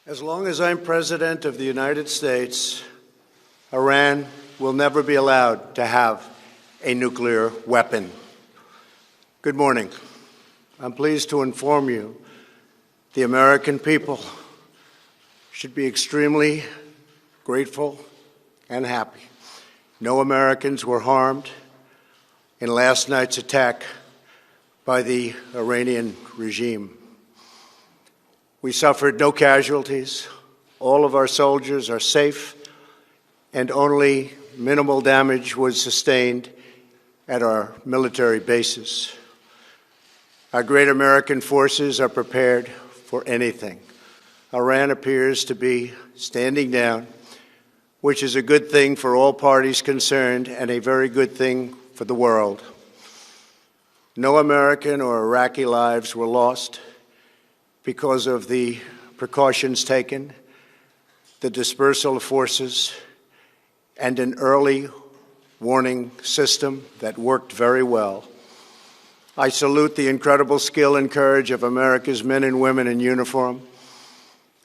As long as I'm President of the United States, Iran will never be allowed to have a nuclear weapon. Good morning. I'm pleased to inform you the American people should be extremely grateful and happy. No Americans were harmed in last night's attack by the Iranian regime. We suffered no casualties. All of our soldiers are safe, and only minimal damage was sustained at our military bases. Our great American forces are prepared for anything. Iran appears to be standing down, which is a good thing for all parties concerned and a very good thing for the world. No American or Iraqi lives were lost because of the precautions taken, the dispersal of forces, and an early warning system that worked very well. I salute the incredible skill and courage of America's men and women in uniform.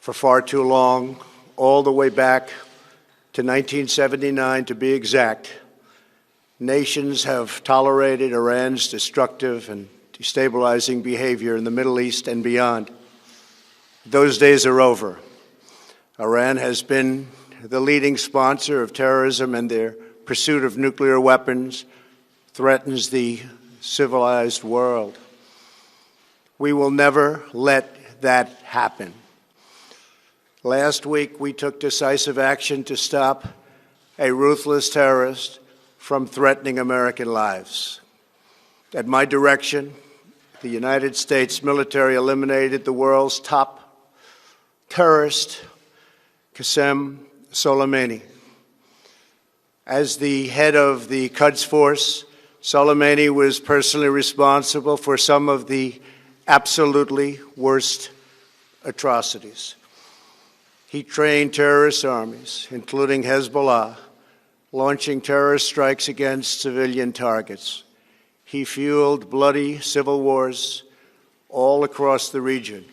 For far too long, all the way back to 1979 to be exact, nations have tolerated Iran's destructive and destabilizing behavior in the Middle East and beyond. Those days are over. Iran has been the leading sponsor of terrorism, and their pursuit of nuclear weapons threatens the civilized world. We will never let that happen. Last week, we took decisive action to stop a ruthless terrorist from threatening American lives. At my direction, the United States military eliminated the world's top terrorist, Qasem Soleimani. As the head of the Quds Force, Soleimani was personally responsible for some of the absolutely worst atrocities. He trained terrorist armies, including Hezbollah, launching terrorist strikes against civilian targets. He fueled bloody civil wars all across the region.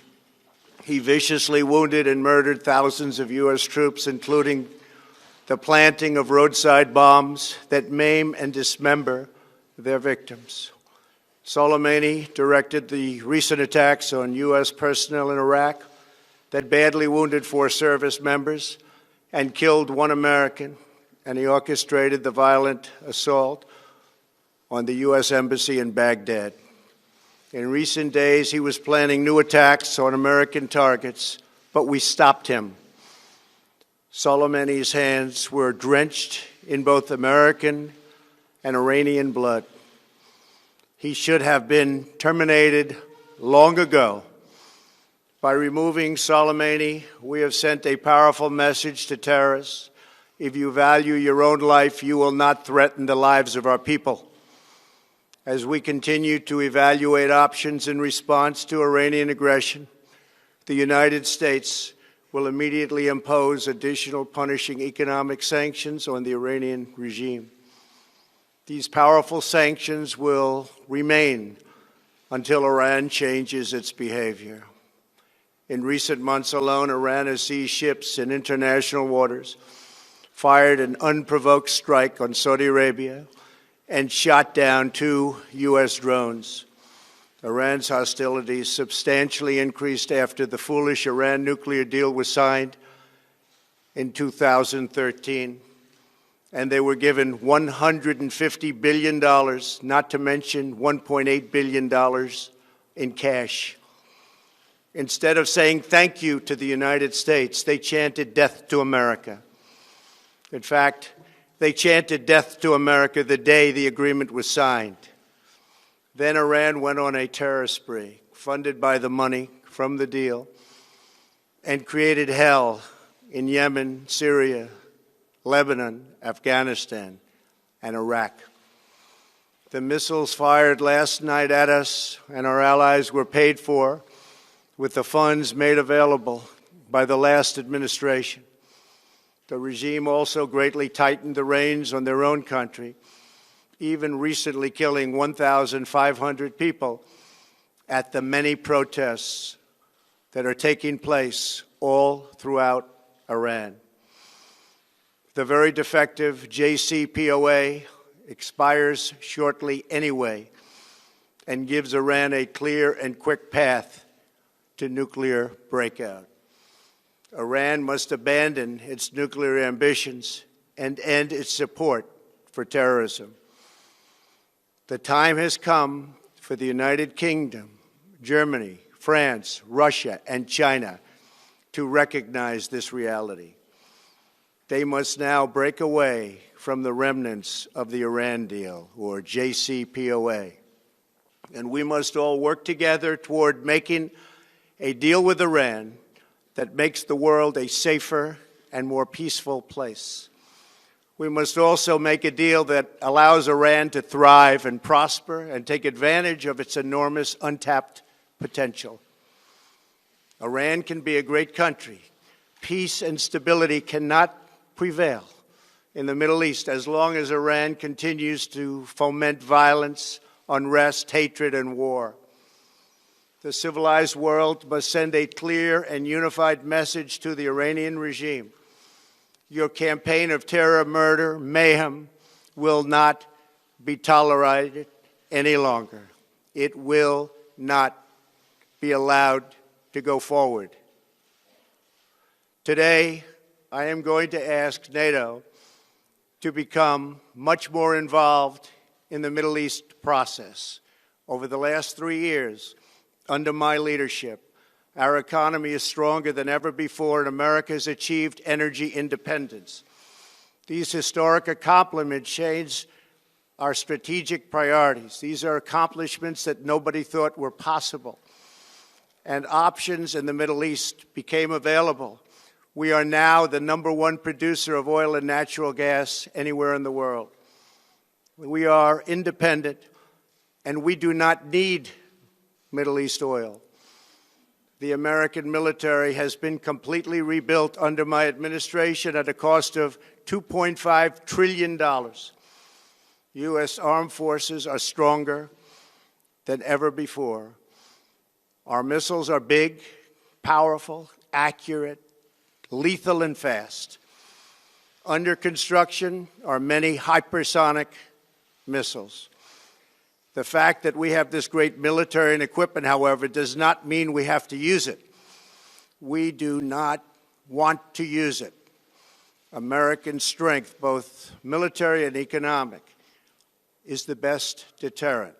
He viciously wounded and murdered thousands of U.S. troops, including the planting of roadside bombs that maim and dismember their victims. Soleimani directed the recent attacks on U.S. personnel in Iraq that badly wounded 4 service members and killed 1 American, and he orchestrated the violent assault on the U.S. Embassy in Baghdad. In recent days, he was planning new attacks on American targets, but we stopped him. Soleimani's hands were drenched in both American and Iranian blood. He should have been terminated long ago. By removing Soleimani, we have sent a powerful message to terrorists. If you value your own life, you will not threaten the lives of our people. As we continue to evaluate options in response to Iranian aggression, the United States will immediately impose additional punishing economic sanctions on the Iranian regime. These powerful sanctions will remain until Iran changes its behavior. In recent months alone, Iran has seized ships in international waters, fired an unprovoked strike on Saudi Arabia, and shot down 2 U.S. drones. Iran's hostilities substantially increased after the foolish Iran nuclear deal was signed in 2013, and they were given $150 billion, not to mention $1.8 billion in cash. Instead of saying thank you to the United States, they chanted death to America. In fact, they chanted death to America the day the agreement was signed. Then Iran went on a terror spree, funded by the money from the deal, and created hell in Yemen, Syria, Lebanon, Afghanistan, and Iraq. The missiles fired last night at us and our allies were paid for with the funds made available by the last administration. The regime also greatly tightened the reins on their own country, even recently killing 1,500 people at the many protests that are taking place all throughout Iran. The very defective JCPOA expires shortly anyway and gives Iran a clear and quick path to nuclear breakout. Iran must abandon its nuclear ambitions and end its support for terrorism. The time has come for the United Kingdom, Germany, France, Russia, and China to recognize this reality. They must now break away from the remnants of the Iran deal, or JCPOA. And we must all work together toward making a deal with Iran that makes the world a safer and more peaceful place. We must also make a deal that allows Iran to thrive and prosper and take advantage of its enormous untapped potential. Iran can be a great country. Peace and stability cannot prevail in the Middle East as long as Iran continues to foment violence, unrest, hatred, and war. The civilized world must send a clear and unified message to the Iranian regime. Your campaign of terror, murder, mayhem will not be tolerated any longer. It will not be allowed to go forward. Today, I am going to ask NATO to become much more involved in the Middle East process. Over the last 3 years, under my leadership, our economy is stronger than ever before, and America has achieved energy independence. These historic accomplishments change our strategic priorities. These are accomplishments that nobody thought were possible. And options in the Middle East became available. We are now the #1 producer of oil and natural gas anywhere in the world. We are independent, and we do not need Middle East oil. The American military has been completely rebuilt under my administration at a cost of $2.5 trillion. U.S. armed forces are stronger than ever before. Our missiles are big, powerful, accurate, lethal, and fast. Under construction are many hypersonic missiles. The fact that we have this great military and equipment, however, does not mean we have to use it. We do not want to use it. American strength, both military and economic, is the best deterrent.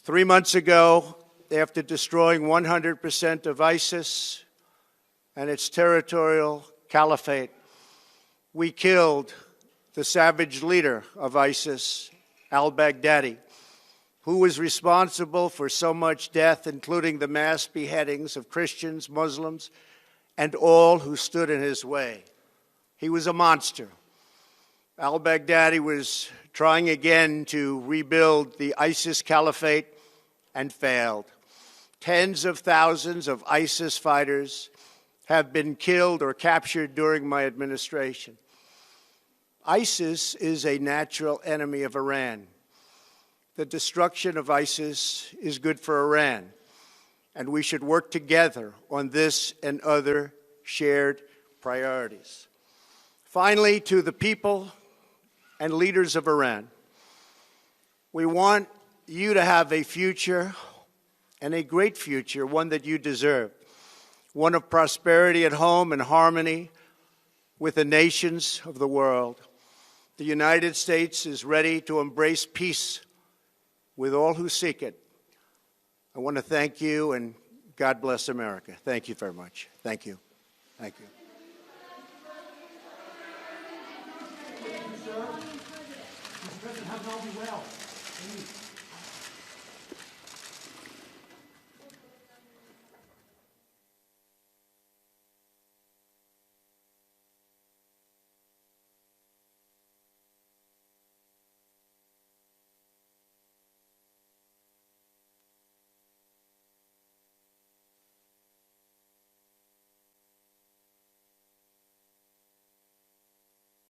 3 months ago, after destroying 100% of ISIS and its territorial caliphate, we killed the savage leader of ISIS, al-Baghdadi, who was responsible for so much death, including the mass beheadings of Christians, Muslims, and all who stood in his way. He was a monster. Al-Baghdadi was trying again to rebuild the ISIS caliphate and failed. Tens of thousands of ISIS fighters have been killed or captured during my administration. ISIS is a natural enemy of Iran. The destruction of ISIS is good for Iran, and we should work together on this and other shared priorities. Finally, to the people and leaders of Iran, we want you to have a future, and a great future, one that you deserve, one of prosperity at home and harmony with the nations of the world. The United States is ready to embrace peace with all who seek it. I want to thank you, and God bless America. Thank you very much. Thank you. Thank you. Thank you, sir. Mr. President, have it all be well.